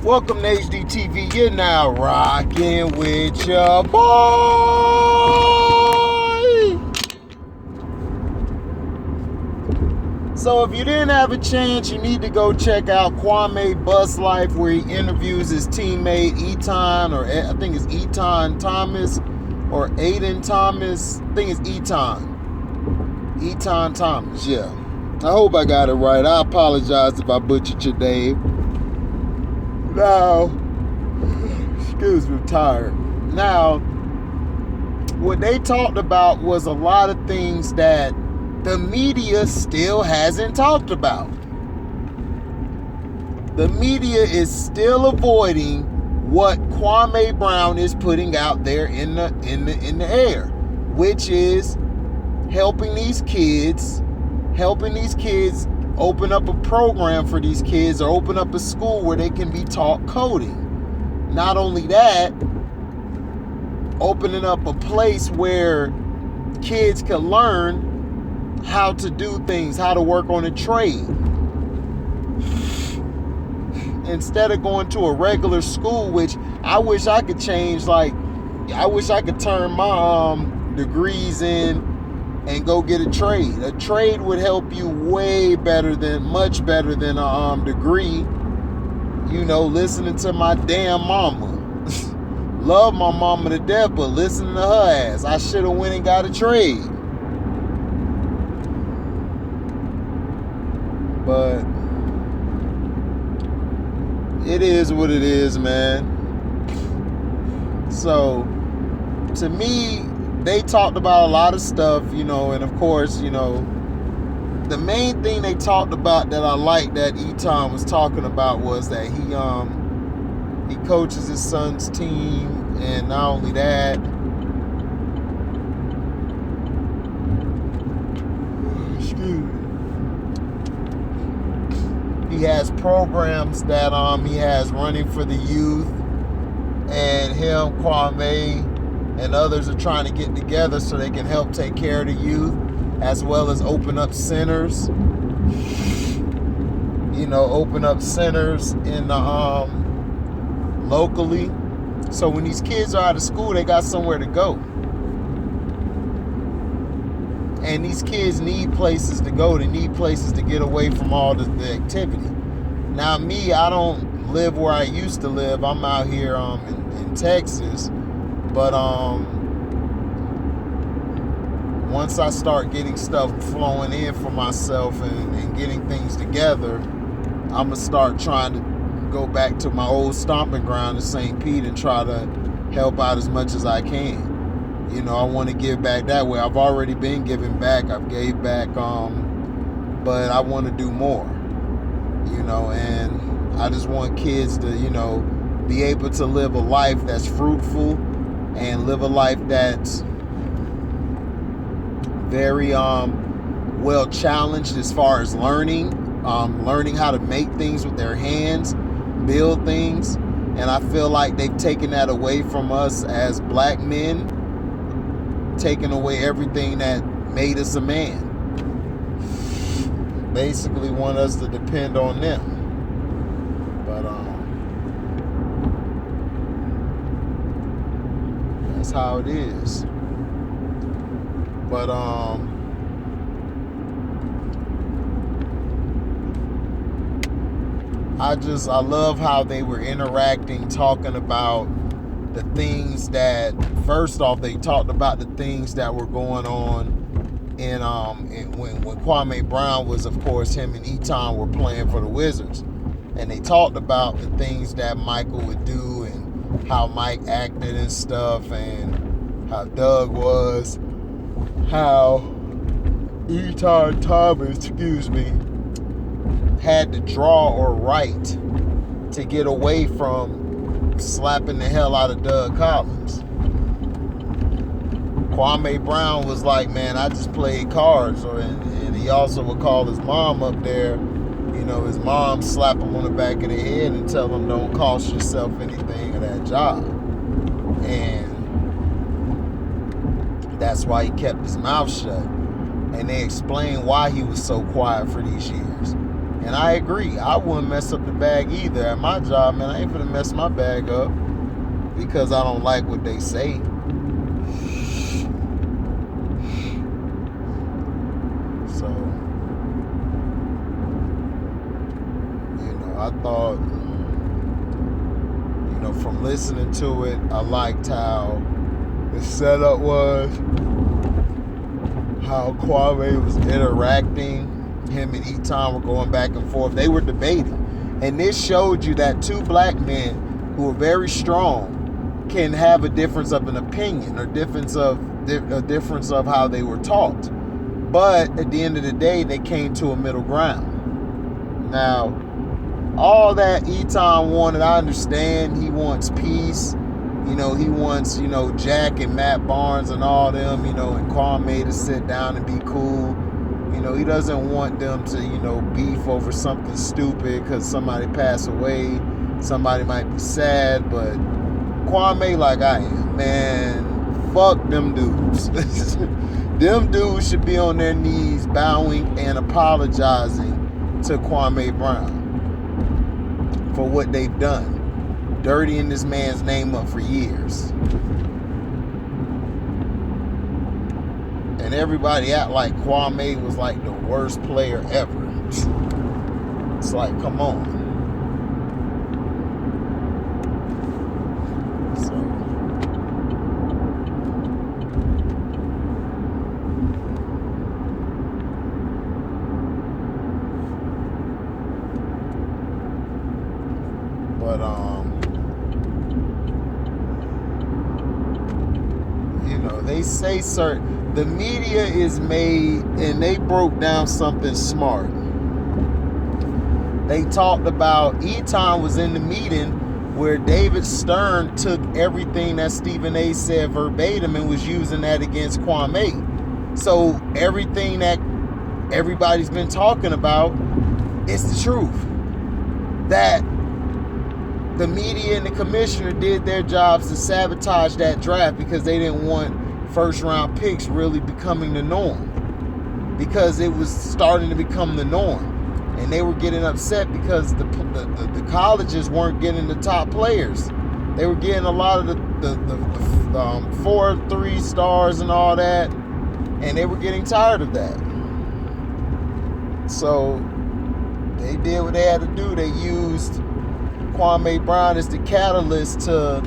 Welcome to HDTV. You're now rocking with your boy. So if you didn't have a chance, you need to go check out Kwame Bust Life, where he interviews his teammate Etan, or I think it's Etan Thomas, or Etan Thomas. I think it's Etan Thomas, yeah. I hope I got it right. I apologize if I butchered your name. Now, excuse me, I'm tired. Now, what they talked about was a lot of things that the media still hasn't talked about. The media is still avoiding what Kwame Brown is putting out there in the air, which is helping these kids open up a program for these kids, or open up a school where they can be taught coding. Not only that, opening up a place where kids can learn how to do things, how to work on a trade. Instead of going to a regular school, which I wish I could change, I wish I could turn my degrees in and go get a trade. A trade would help you much better than a degree. You know, listening to my damn mama. Love my mama to death, but listening to her ass, I should have went and got a trade. But it is what it is, man. So, to me, they talked about a lot of stuff, and of course, the main thing they talked about that I liked that Etan was talking about was that he coaches his son's team, and not only that, he has programs that he has running for the youth, and him, Kwame, and others are trying to get together so they can help take care of the youth, as well as open up centers. Open up centers in locally. So when these kids are out of school, they got somewhere to go. And these kids need places to go. They need places to get away from all the activity. Now, me, I don't live where I used to live. I'm out here in Texas. But once I start getting stuff flowing in for myself and getting things together, I'm going to start trying to go back to my old stomping ground in St. Pete and try to help out as much as I can. I want to give back that way. I've already been giving back. I've gave back, but I want to do more, and I just want kids to, be able to live a life that's fruitful and live a life that's very well challenged as far as learning how to make things with their hands, build things. And I feel like they've taken that away from us as black men, taking away everything that made us a man. Basically want us to depend on them. But that's how it is. But I love how they were interacting, talking about the things that, first off, they talked about the things that were going on when Kwame Brown was, of course, him and Etan were playing for the Wizards. And they talked about the things that Michael would do and how Mike acted and stuff, and how Doug was, how Etan Thomas, had to draw or write to get away from slapping the hell out of Doug Collins. Kwame Brown was like, man, I just played cards. And he also would call his mom up there. His mom slap him on the back of the head and tell him, don't cost yourself anything of that job. And that's why he kept his mouth shut. And they explained why he was so quiet for these years. And I agree. I wouldn't mess up the bag either. At my job, man, I ain't finna mess my bag up because I don't like what they say. So, I thought, from listening to it, I liked how the setup was, how Kwame was interacting. Him and Etan were going back and forth. They were debating. And this showed you that two black men who are very strong can have a difference of an opinion or a difference of how they were taught. But at the end of the day, they came to a middle ground. Now, all that Etan wanted, I understand. He wants peace. He wants, Jack and Matt Barnes and all them, and Kwame to sit down and be cool. He doesn't want them to, beef over something stupid because somebody passed away. Somebody might be sad, but Kwame, like I am, man, fuck them dudes. Them dudes should be on their knees bowing and apologizing to Kwame Brown for what they've done, dirtying this man's name up for years. And everybody act like Kwame was like the worst player ever. It's like, come on. So, but they say the media is made, and they broke down something smart. They talked about Etan was in the meeting where David Stern took everything that Stephen A said verbatim and was using that against Kwame. So everything that everybody's been talking about is the truth. That the media and the commissioner did their jobs to sabotage that draft because they didn't want first round picks really becoming the norm, because it was starting to become the norm, and they were getting upset because the colleges weren't getting the top players. They were getting a lot of the 4-3 stars and all that, and they were getting tired of that. So they did what they had to do. They used Kwame Brown as the catalyst to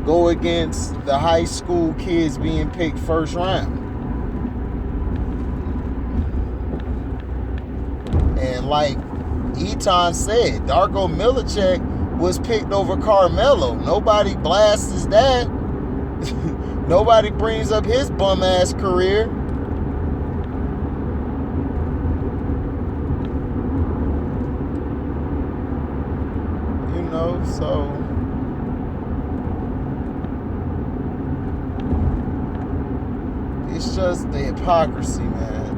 go against the high school kids being picked first round. And like Etan said, Darko Milicic was picked over Carmelo. Nobody blasts his dad. Nobody brings up his bum ass career. So it's just the hypocrisy, man.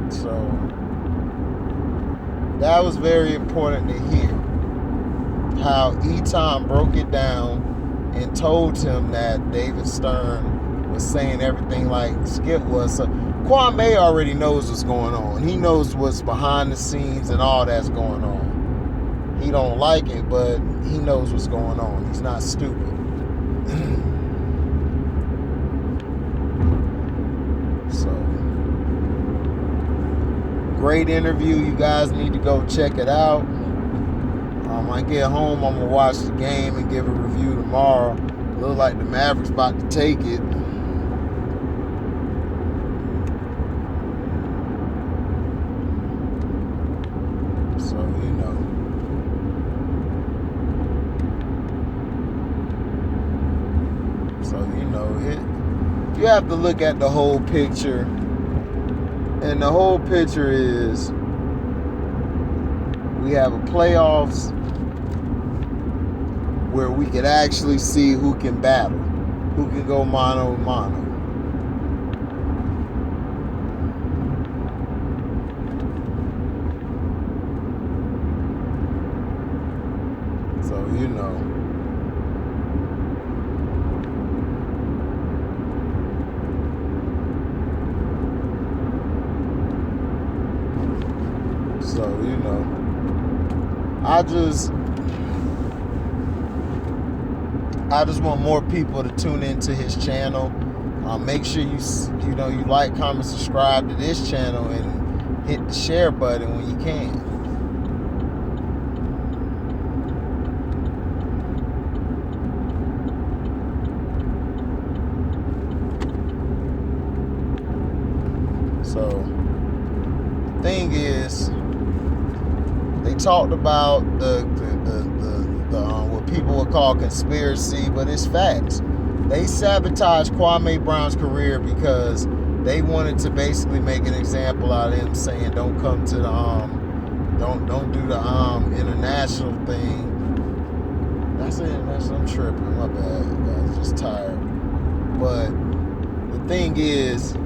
So that was very important to hear, how Etan broke it down and told him that David Stern was saying everything like Skip was. So Kwame already knows what's going on. He knows what's behind the scenes and all that's going on. He don't like it, but he knows what's going on. He's not stupid. So, great interview. You guys need to go check it out. I get home, I'm going to watch the game and give a review tomorrow. Look like the Mavericks about to take it. You have to look at the whole picture, and the whole picture is we have a playoffs where we could actually see who can battle, who can go mano a mano. So, So, I just want more people to tune into his channel. Make sure you like, comment, subscribe to this channel, and hit the share button when you can. So the thing is, they talked about the what people would call conspiracy, but it's facts. They sabotaged Kwame Brown's career because they wanted to basically make an example out of him, saying don't come to the don't do the international thing. That's international. I'm tripping. My bad, guys. Just tired. But the thing is,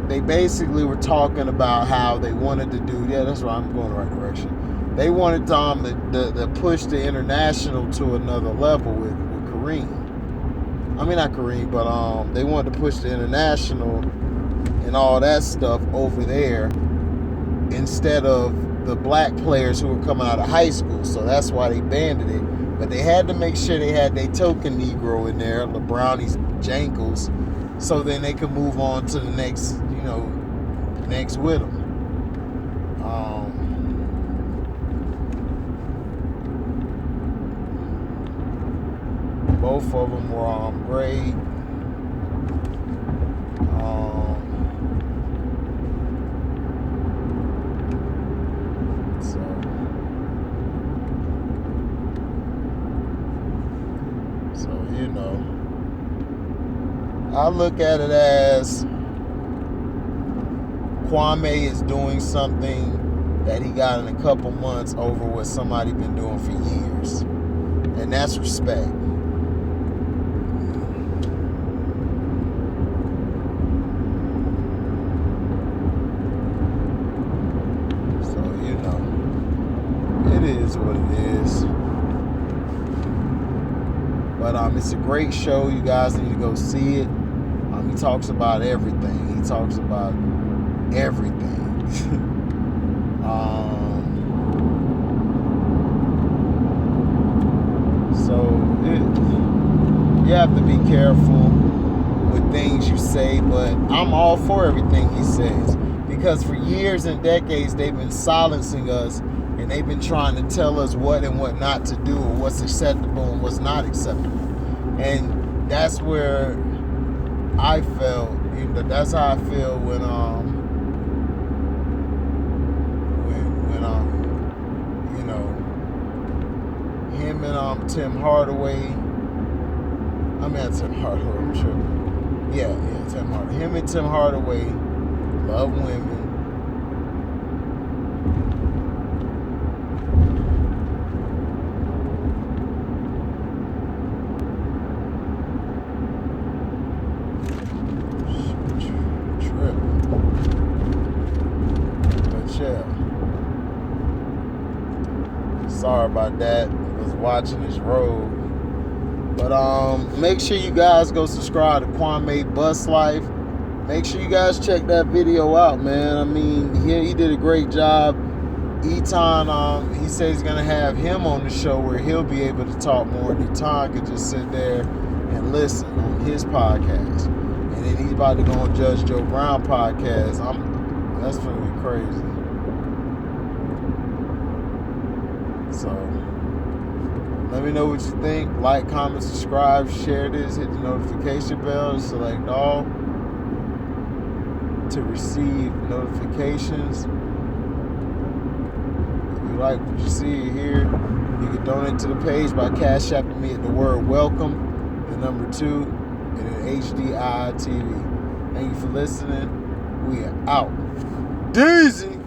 they basically were talking about how they wanted to do. Yeah, that's right. I'm going the right direction. They wanted to push the international to another level with Kareem. I mean, not Kareem, but they wanted to push the international and all that stuff over there instead of the black players who were coming out of high school. So that's why they banned it. But they had to make sure they had their token Negro in there, LeBrownies, Jankles, so then they could move on to the next, next with them. Both of them were great. So I look at it as Kwame is doing something that he got in a couple months over what somebody been doing for years, and that's respect. It is what it is. But it's a great show. You guys need to go see it. He talks about everything. He talks about everything. You have to be careful with things you say, but I'm all for everything he says, because for years and decades they've been silencing us, and they've been trying to tell us what and what not to do, or what's acceptable and what's not acceptable. And that's where I felt, that's how I feel when him and Tim Hardaway. Tim Hardaway, I'm sure. Yeah, Tim Hardaway. Him and Tim Hardaway love women. Sorry about that. I was watching this road. But make sure you guys go subscribe to Kwame Bust Life. Make sure you guys check that video out, man. I mean, he did a great job. Etan, he says he's gonna have him on the show where he'll be able to talk more, and Etan could just sit there and listen on his podcast. And then he's about to go on Judge Joe Brown podcast. That's gonna be crazy. So let me know what you think. Like, comment, subscribe, share this, hit the notification bell, and select all to receive notifications. If you like what you see here, you can donate to the page by Cash Apping me at the word welcome, the number 2, and then HDI TV. Thank you for listening. We are out. Daisy!